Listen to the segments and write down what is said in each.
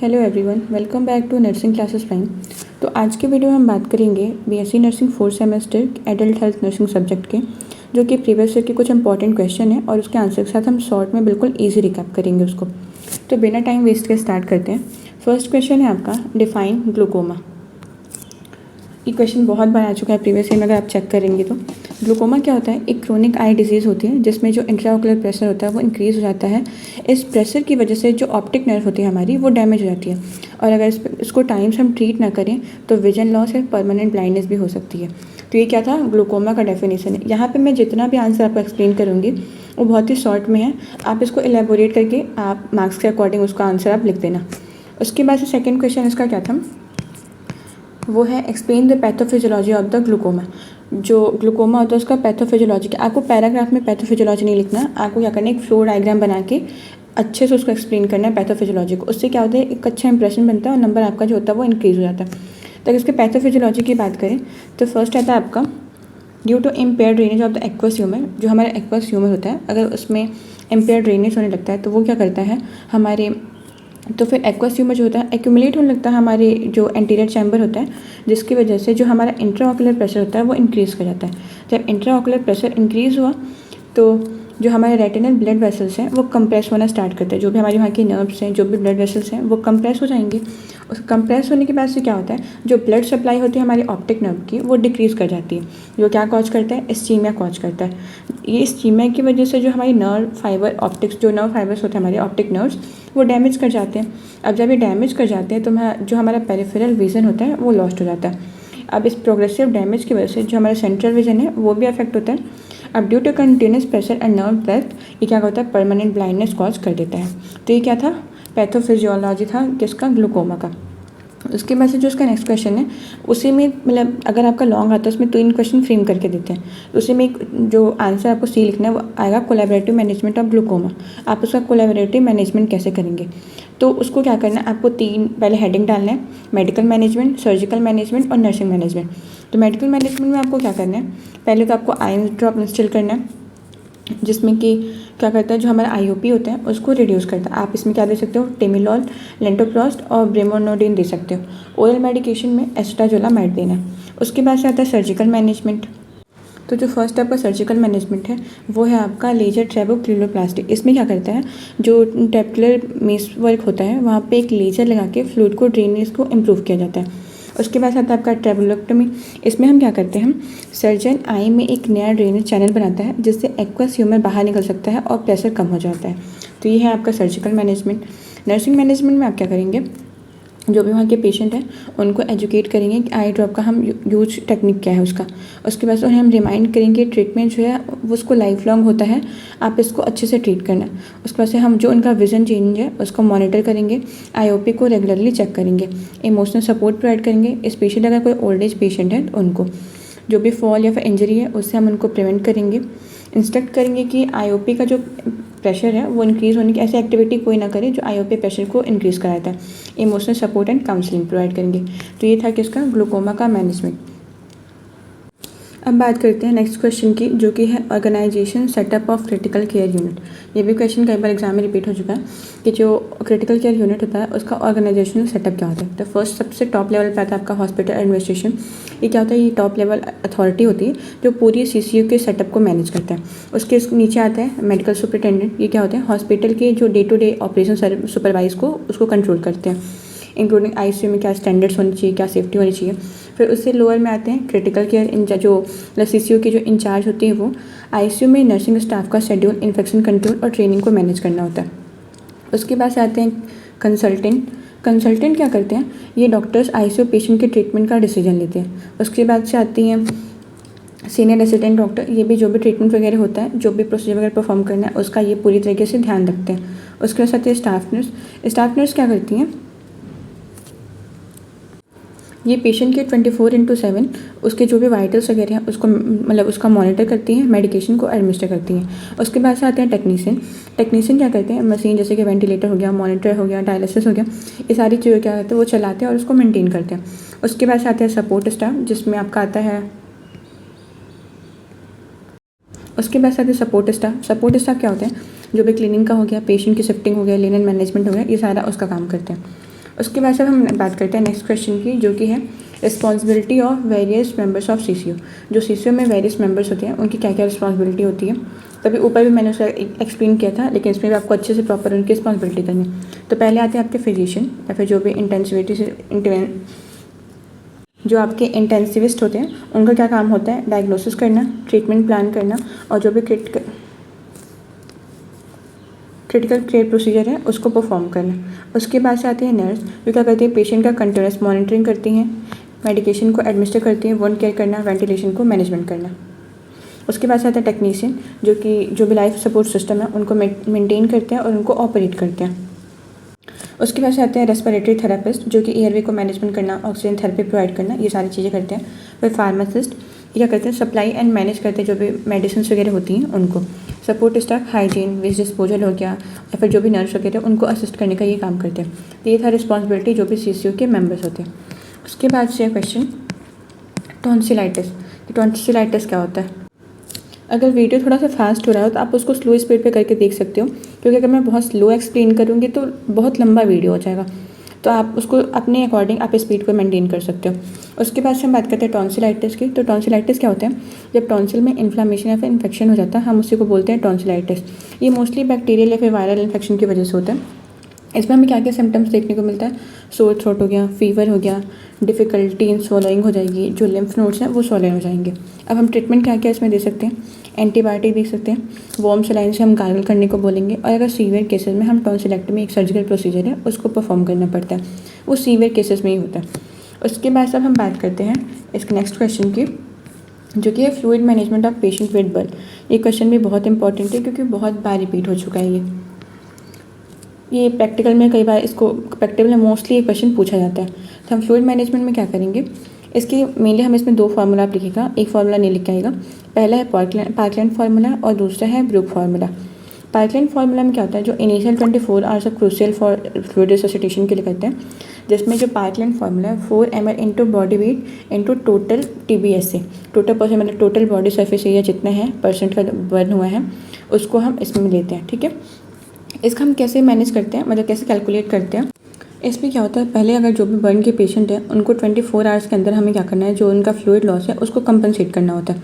Hello everyone, welcome back to nursing classes prime. तो आज के वीडियो में हम बात करेंगे BSc nursing 4th semester adult health nursing subject के, जो कि प्रीवियस ईयर के कुछ इंपॉर्टेंट क्वेश्चन है और उसके आंसर के साथ हम शॉर्ट में बिल्कुल इजी रिकैप करेंगे उसको। तो बिना टाइम वेस्ट के स्टार्ट करते हैं। फर्स्ट क्वेश्चन है आपका, डिफाइन ग्लूकोमा। ये क्वेश्चन बहुत बार आ चुका है प्रीवियस ईयर में, अगर आप चेक करेंगे तो। ग्लूकोमा क्या होता है? एक क्रोनिक आई डिजीज़ होती है जिसमें जो इंट्राओकुलर प्रेशर होता है वो इंक्रीज़ हो जाता है। इस प्रेशर की वजह से जो ऑप्टिक नर्व होती है हमारी, वो डैमेज हो जाती है, और अगर इसको टाइम से हम ट्रीट ना करें तो विजन लॉस है, परमानेंट ब्लाइंडनेस भी हो सकती है। तो ये क्या था? ग्लूकोमा का डेफिनेशन है। यहाँ पर मैं जितना भी आंसर आपको एक्सप्लेन करूँगी वो बहुत ही शॉर्ट में है, आप इसको एलेबोरेट करके आप मार्क्स के अकॉर्डिंग उसका आंसर आप लिख देना। उसके बाद से सेकेंड क्वेश्चन इसका क्या था? वो है explain the pathophysiology of the glaucoma. जो ग्लूकोमा होता है उसका पैथोफिजियोलॉजी क्या, आपको पैराग्राफ में पैथोफिजियोलॉजी नहीं लिखना, आपको क्या करना है, एक फ्लो डायग्राम बना के अच्छे से उसको एक्सप्लेन करना है पैथोफिजियोलॉजी को। उससे क्या होता है, एक अच्छा इंप्रेशन बनता है और नंबर आपका जो होता है वो इंक्रीज़ हो जाता है। तो अगर इसके पैथोफिजियोलॉजी की बात करें तो फर्स्ट आता है आपका, due to impair drainage of the aqueous humour. जो हमारा एक्वस ह्यूमर होता है, अगर उसमें इम्पेयर ड्रेनेज होने लगता है तो वो क्या करता है हमारे, तो फिर एक्वस ह्यूमर जो होता है एक्यूमुलेट होने लगता है हमारे जो एंटीरियर चैम्बर होता है, जिसकी वजह से जो हमारा इंट्राऑकुलर प्रेशर होता है वो इंक्रीज़ कर जाता है। जब इंट्राऑकुलर प्रेशर इंक्रीज़ हुआ तो जो हमारे रेटिनल ब्लड वेसल्स हैं वो कंप्रेस होना स्टार्ट करते हैं। जो भी हमारे वहाँ के नर्व्स हैं, जो भी ब्लड वेसल्स हैं, वो कंप्रेस हो जाएंगे। उस कंप्रेस होने के बाद से क्या होता है, जो ब्लड सप्लाई होती है हमारी ऑप्टिक नर्व की, वो डिक्रीज़ कर जाती है, जो क्या कॉज करता है, इस्चीमिया कॉज करता है। ये इस्चीमिया की वजह से जो हमारी नर्व फाइबर ऑप्टिक्स, जो नर्व फाइबर्स होते हैं हमारे ऑप्टिक नर्व्स, वो डैमेज कर जाते हैं। अब जब ये डैमेज कर जाते हैं तो जो हमारा पेरिफेरल विजन होता है वो लॉस्ट हो जाता है। अब इस प्रोग्रेसिव डैमेज की वजह से जो हमारा सेंट्रल विजन है वो भी अफेक्ट होता है। अब due to continuous pressure and nerve death, ये क्या होता है, परमानेंट ब्लाइंडनेस कॉज कर देता है। तो ये क्या था, पैथोफिजियोलॉजी था किसका, ग्लूकोमा का। उसके बाद से जो उसका नेक्स्ट क्वेश्चन है उसी में, मतलब अगर आपका लॉन्ग आता है उसमें 3 क्वेश्चन फ्रेम करके देते हैं, तो उसी में एक जो आंसर आपको सी लिखना है वो आएगा, कोलैबोरेटिव मैनेजमेंट ऑफ ग्लूकोमा। आप उसका कोलैबोरेटिव मैनेजमेंट कैसे करेंगे? तो उसको क्या करना है, आपको 3 पहले हेडिंग डालना है, मेडिकल मैनेजमेंट, सर्जिकल मैनेजमेंट और नर्सिंग मैनेजमेंट। तो मेडिकल मैनेजमेंट में आपको क्या करना है, पहले तो आपको आयन ड्रॉप इंस्टॉल करना है, जिसमें कि क्या करता है, जो हमारा आईओपी होता है उसको रिड्यूस करता है। आप इसमें क्या दे सकते हो, टेमिलॉल, लेंटोप्रोस्ट और ब्रेमोनोडिन दे सकते हो। ओरल मेडिकेशन में एस्ट्राजोलामाइड देना है। उसके बाद से आता है सर्जिकल मैनेजमेंट। तो जो फर्स्ट आपका सर्जिकल मैनेजमेंट है वो है आपका लेजर ट्रेबोक्लिलोप्लास्टी। इसमें क्या करता है, जो टेप्लर मेस वर्क होता है वहाँ पे एक लेजर लगा के फ्लूइड को, ड्रेनेज को इम्प्रूव किया जाता है। उसके बाद आता है आपका ट्रेबोलोक्टोमी। इसमें हम क्या करते हैं, सर्जन आई में एक नया ड्रेनेज चैनल बनाता है जिससे एक्वस ह्यूमर बाहर निकल सकता है और प्रेशर कम हो जाता है। तो ये है आपका सर्जिकल मैनेजमेंट। नर्सिंग मैनेजमेंट में आप क्या करेंगे, जो भी वहाँ के पेशेंट हैं उनको एजुकेट करेंगे कि आई ड्रॉप का हम यूज टेक्निक क्या है उसका। उसके बाद उन्हें हम रिमाइंड करेंगे ट्रीटमेंट जो है वो उसको लाइफ लॉन्ग होता है, आप इसको अच्छे से ट्रीट करना। उसके बाद से हम जो उनका विजन चेंज है उसको मॉनिटर करेंगे, आईओपी को रेगुलरली चेक करेंगे, इमोशनल सपोर्ट प्रोवाइड करेंगे, स्पेशली अगर कोई ओल्ड एज पेशेंट है तो उनको जो भी फॉल या फिर इंजरी है उससे हम उनको प्रिवेंट करेंगे। इंस्ट्रक्ट करेंगे कि आईओपी का जो प्रेशर है वो इंक्रीज़ होने की ऐसी एक्टिविटी कोई ना करे जो आईओपी प्रेशर को इंक्रीज़ कराता है। Emotional support and counselling provide करेंगे। तो ये था किसका, ग्लूकोमा का मैनेजमेंट। अब बात करते हैं नेक्स्ट क्वेश्चन की, जो कि है organisation setup of critical care unit. ये भी क्वेश्चन कई बार एग्जाम में रिपीट हो चुका है कि जो क्रिटिकल केयर यूनिट होता है उसका ऑर्गेनाइजेशनल सेटअप क्या होता है। तो फर्स्ट सबसे टॉप लेवल पे आता है आपका हॉस्पिटल एडमिनिस्ट्रेशन। ये क्या होता है, ये टॉप लेवल अथॉरिटी होती है जो पूरी सीसीयू के सेटअप को मैनेज करता है। उसके नीचे आता है मेडिकल सुपरिटेंडेंट। ये क्या होता है, हॉस्पिटल के जो day to day operation supervise को उसको कंट्रोल करते हैं, इंक्लूडिंग आईसीयू में क्या स्टैंडर्ड्स होनी चाहिए, क्या सेफ्टी होनी चाहिए। फिर उससे लोअर में आते हैं क्रिटिकल केयर इंचार्ज, जो सीसीयू की जो इंचार्ज होती है वो आईसीयू में नर्सिंग स्टाफ का शेड्यूल, इन्फेक्शन कंट्रोल और ट्रेनिंग को मैनेज करना होता है। उसके बाद से आते हैं कंसल्टेंट। कंसल्टेंट क्या करते हैं, ये डॉक्टर्स आईसीयू पेशेंट के ट्रीटमेंट का डिसीजन लेते हैं। उसके बाद से आती हैं सीनियर रेसिडेंट डॉक्टर। ये भी जो भी ट्रीटमेंट वगैरह होता है, जो भी प्रोसीजर वगैरह परफॉर्म करना है उसका ये पूरी तरीके से ध्यान रखते हैं। उसके बाद आती है स्टाफ नर्स। स्टाफ नर्स क्या करती हैं, ये पेशेंट के 24/7 उसके जो भी वाइटल्स वगैरह हैं उसको, मतलब उसका मॉनिटर करती हैं, मेडिकेशन को एडमिनिस्टर करती हैं। उसके बाद से आते हैं टेक्नीशियन। टेक्नीशियन क्या करते हैं, मशीन जैसे कि वेंटिलेटर हो गया, मॉनिटर हो गया, डायलिसिस हो गया, ये सारी चीज़ें क्या करते हैं वो चलाते हैं और उसको मेनटेन करते हैं। उसके बाद से आते हैं सपोर्ट स्टाफ, जिसमें आपका आता है, उसके बाद आते हैं सपोर्ट स्टाफ। सपोर्ट स्टाफ क्या होते हैं, जो भी क्लीनिंग का हो गया, पेशेंट की शिफ्टिंग हो गया, लिनन मैनेजमेंट हो गया, ये सारा उसका काम करते हैं। उसके बाद से हम बात करते हैं नेक्स्ट क्वेश्चन की, जो कि है responsibility of various members of CCU। जो CCU में वेरियस मेंबर्स होते हैं उनकी क्या क्या रिस्पॉन्सिबिलिटी होती है। तभी ऊपर भी मैंने उसका एक्सप्लेन किया था, लेकिन इसमें भी आपको अच्छे से प्रॉपर उनकी रिस्पॉन्सिबिलिटी करनी। तो पहले आते हैं आपके फिजिशियन या फिर जो भी जो आपके इंटेंसिविस्ट होते हैं, उनका क्या काम होता है, डायग्नोसिस करना, ट्रीटमेंट प्लान करना और जो भी क्रिटिकल केयर प्रोसीजर है उसको परफॉर्म करना। उसके बाद से आती है नर्स, जो क्या करती है, पेशेंट का कंटिन्यूस मॉनिटरिंग करती हैं, मेडिकेशन को एडमिनिस्टर करती हैं, वुंड केयर करना, वेंटिलेशन को मैनेजमेंट करना। उसके बाद से आता है टेक्नीशियन, जो कि जो भी लाइफ सपोर्ट सिस्टम है उनको मेंटेन करते हैं और उनको ऑपरेट करते हैं। उसके बाद से आते हैं रेस्पिरेटरी थेरेपिस्ट, जो कि एयरवे को मैनेजमेंट करना, ऑक्सीजन थेरेपी प्रोवाइड करना, ये सारी चीज़ें करते हैं। फिर फार्मासिस्ट, ये क्या करते हैं, सप्लाई एंड मैनेज करते हैं जो भी मेडिसिन वगैरह होती हैं उनको। Support staff, hygiene, waste disposal हो गया, या फिर जो भी नर्स वगैरह उनको असिस्ट करने का ये काम करते हैं। तो ये था रिस्पॉन्सिबिलिटी जो भी CCU के मेम्बर्स होते हैं। उसके बाद से क्वेश्चन टॉन्सिलाइटिस। टॉन्सिलाइटिस क्या होता है। अगर वीडियो थोड़ा सा फास्ट हो रहा हो तो आप उसको स्लो स्पीड पे करके देख सकते हो, क्योंकि अगर मैं बहुत स्लो एक्सप्लेन करूँगी तो बहुत लंबा वीडियो हो जाएगा। तो आप उसको अपने अकॉर्डिंग आप स्पीड को मेंटेन कर सकते हो। उसके बाद से हम बात करते हैं टॉन्सिलाइटिस की। तो टॉन्सिलाइटिस क्या होता है, जब टॉन्सिल में इन्फ्लामेशन या फिर इन्फेक्शन हो जाता है, हम उसी को बोलते हैं टॉन्सिलाइटिस। ये मोस्टली बैक्टीरियल या फिर वायरल इन्फेक्शन की वजह से होता है। इसमें हमें क्या क्या सिम्टम्स देखने को मिलता है, सोर थ्रोट हो गया, फीवर हो गया, डिफ़िकल्टी इन स्वॉलोइंग हो जाएगी, जो लिम्फ नोड्स हैं वो स्वॉलो हो जाएंगे। अब हम ट्रीटमेंट क्या क्या इसमें दे सकते हैं, एंटीबायोटिक दे सकते हैं, वार्म सलाइन से हम गार्गल करने को बोलेंगे, और अगर सीवियर केसेस में हम टॉन्सिलेक्टमी, एक सर्जिकल प्रोसीजर है, उसको परफॉर्म करना पड़ता है। वो सीवियर केसेस में ही होता है। उसके बाद से अब हम बात करते हैं इसके नेक्स्ट क्वेश्चन की, जो कि है fluid management of patient with burn. ये क्वेश्चन भी बहुत इंपॉर्टेंट है, क्योंकि बहुत बार रिपीट हो चुका है ये प्रैक्टिकल में कई बार इसको प्रैक्टिकल में मोस्टली ये क्वेश्चन पूछा जाता है। तो हम फ्लूइड मैनेजमेंट में क्या करेंगे, इसकी मेनली हम इसमें 2 फार्मूला आप लिखिएगा, एक फार्मूला नहीं लिख के आएगा। पहला है पार्कलैंड फार्मूला और दूसरा है ब्रूक फार्मूला। पार्कलैंड फार्मूला में क्या होता है, जो initial 24 hours of crucial for fluid resuscitation के लिए करते हैं, जिसमें जो पार्कलैंड फार्मूला है 4 ml into body weight into total TBS से, टोटल परसेंट मतलब टोटल बॉडी सर्फेस एरिया जितना है परसेंट का बर्न हुआ है उसको हम इसमें लेते हैं। ठीक है, इसका हम कैसे मैनेज करते हैं, मतलब कैसे कैलकुलेट करते हैं। इसमें क्या होता है, पहले अगर जो भी बर्न के पेशेंट हैं उनको 24 आवर्स के अंदर हमें क्या करना है, जो उनका फ्लूइड लॉस है उसको कंपनसेट करना होता है।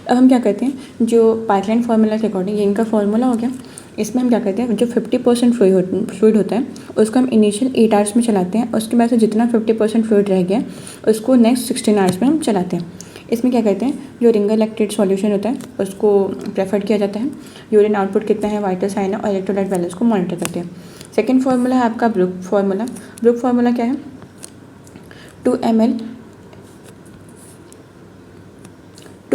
अब हम क्या करते हैं, जो पार्कलैंड फार्मूला के अकॉर्डिंग, ये इनका फार्मूला हो गया, इसमें हम क्या करते हैं, जो 50% फ्लूइड होता है उसको हम इनिशियल 8 आवर्स में चलाते हैं। उसके बाद से जितना 50% फ्लूइड रह गया उसको नेक्स्ट 16 आवर्स में हम चलाते हैं। इसमें क्या करते हैं, जो रिंगर लैक्टेट सॉल्यूशन होता है उसको प्रेफर किया जाता है, यूरिन आउटपुट कितना है, वाइटल साइन है और इलेक्ट्रोलाइट बैलेंस को मॉनिटर करते हैं। सेकेंड फार्मूला है आपका ब्रूक फार्मूला। ब्रूक फार्मूला क्या है, 2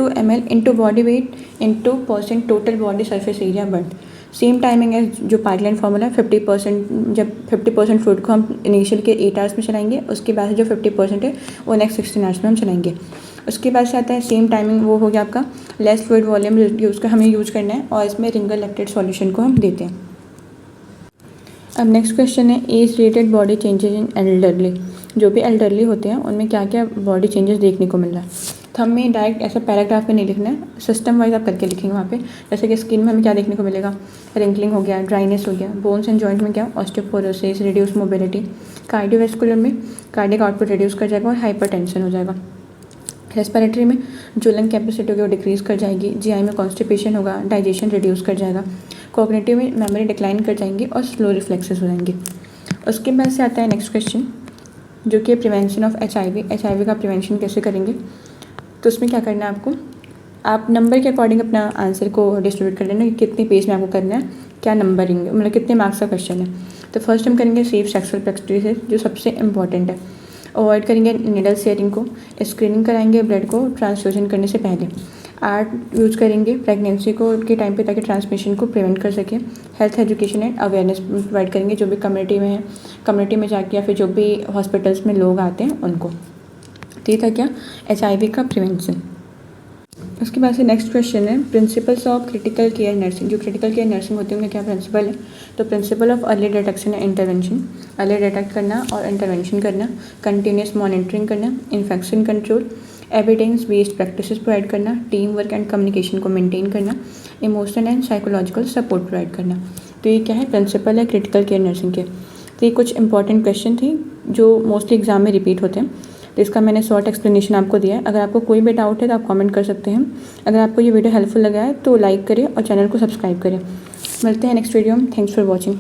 ml into body weight into % total body surface area burn. Same timing है जो पार्कलैंड फार्मूला है, 50%, जब 50% फ्लूइड को हम इनिशियल के 8 आवर्स में चलाएंगे, उसके बाद जो 50% है वो नेक्स्ट 16 आवर्स में हम चलाएंगे। उसके बाद से आता है सेम टाइमिंग, वो हो गया आपका लेस फ्लूइड वॉल्यूम हमें यूज़ करना है, और इसमें रिंगर लैक्टेट सॉल्यूशन को हम देते हैं। अब नेक्स्ट क्वेश्चन है age related body changes in elderly. जो भी एल्डरली होते हैं उनमें क्या क्या बॉडी चेंजेस देखने को मिल रहा है। तो हमें डायरेक्ट ऐसा पैराग्राफ में नहीं लिखना है, सिस्टम वाइज आप करके लिखेंगे वहाँ पे। जैसे कि स्किन में हमें क्या देखने को मिलेगा, रिंकलिंग हो गया, ड्राइनेस हो गया, बोन्स एंड जॉइंट में क्या, ऑस्टियोपोरोसिस, रिड्यूस मोबिलिटी, कार्डियोवैस्कुलर में कार्डियक आउटपुट रिड्यूस कर जाएगा और हाइपरटेंशन हो जाएगा। रेस्पिरेटरी में जो लंग कैपेसिटी होगी वो डिक्रीज़ कर जाएगी, जीआई में कॉन्स्टिपेशन होगा, डाइजेशन रिड्यूस कर जाएगा, कॉग्निटिव में मेमोरी डिक्लाइन कर जाएंगी और स्लो रिफ्लेक्सेस हो जाएंगे। उसके बाद से आता है नेक्स्ट क्वेश्चन, जो कि प्रिवेंशन ऑफ HIV का प्रिवेंशन कैसे करेंगे। तो उसमें क्या करना है आपको, आप नंबर के अकॉर्डिंग अपना आंसर को डिस्ट्रीब्यूट कर लेना कि कितने पेज में आपको करना है, क्या नंबरिंग मतलब कितने मार्क्स का क्वेश्चन है। तो फर्स्ट हम करेंगे सेफ सेक्सुअल प्रैक्टिसेस, जो सबसे इंपॉर्टेंट है। अवॉइड करेंगे निडल शेयरिंग को, स्क्रीनिंग कराएंगे ब्लड को ट्रांसफ्यूजन करने से पहले। आर्ट यूज़ करेंगे प्रेगनेंसी को के टाइम पे, ताकि ट्रांसमिशन को प्रिवेंट कर सकें। Health education and awareness provide करेंगे जो भी कम्युनिटी में है, कम्युनिटी में जाके या फिर जो भी हॉस्पिटल्स में लोग आते हैं उनको। तो ये था क्या, HIV का प्रिवेंशन। उसके बाद से नेक्स्ट क्वेश्चन है principles of critical care nursing. जो क्रिटिकल केयर नर्सिंग होती है उनके क्या प्रिंसिपल है। तो principle of early detection and intervention, early detect करना और इंटरवेंशन करना, कंटिन्यूस मॉनिटरिंग करना, infection control, evidence based practices provide करना, टीम वर्क एंड कम्युनिकेशन को मेंटेन करना, emotional and psychological support provide करना। तो ये क्या है, प्रिंसिपल है क्रिटिकल केयर नर्सिंग के। तो ये कुछ इंपॉर्टेंट क्वेश्चन थे जो मोस्टली एग्जाम में रिपीट होते हैं, तो इसका मैंने शॉर्ट एक्सप्लेनेशन आपको दिया है। अगर आपको कोई भी डाउट है तो आप कमेंट कर सकते हैं। अगर आपको ये वीडियो हेल्पफुल लगा है तो लाइक करें और चैनल को सब्सक्राइब करें। मिलते हैं नेक्स्ट वीडियो में। Thanks for watching.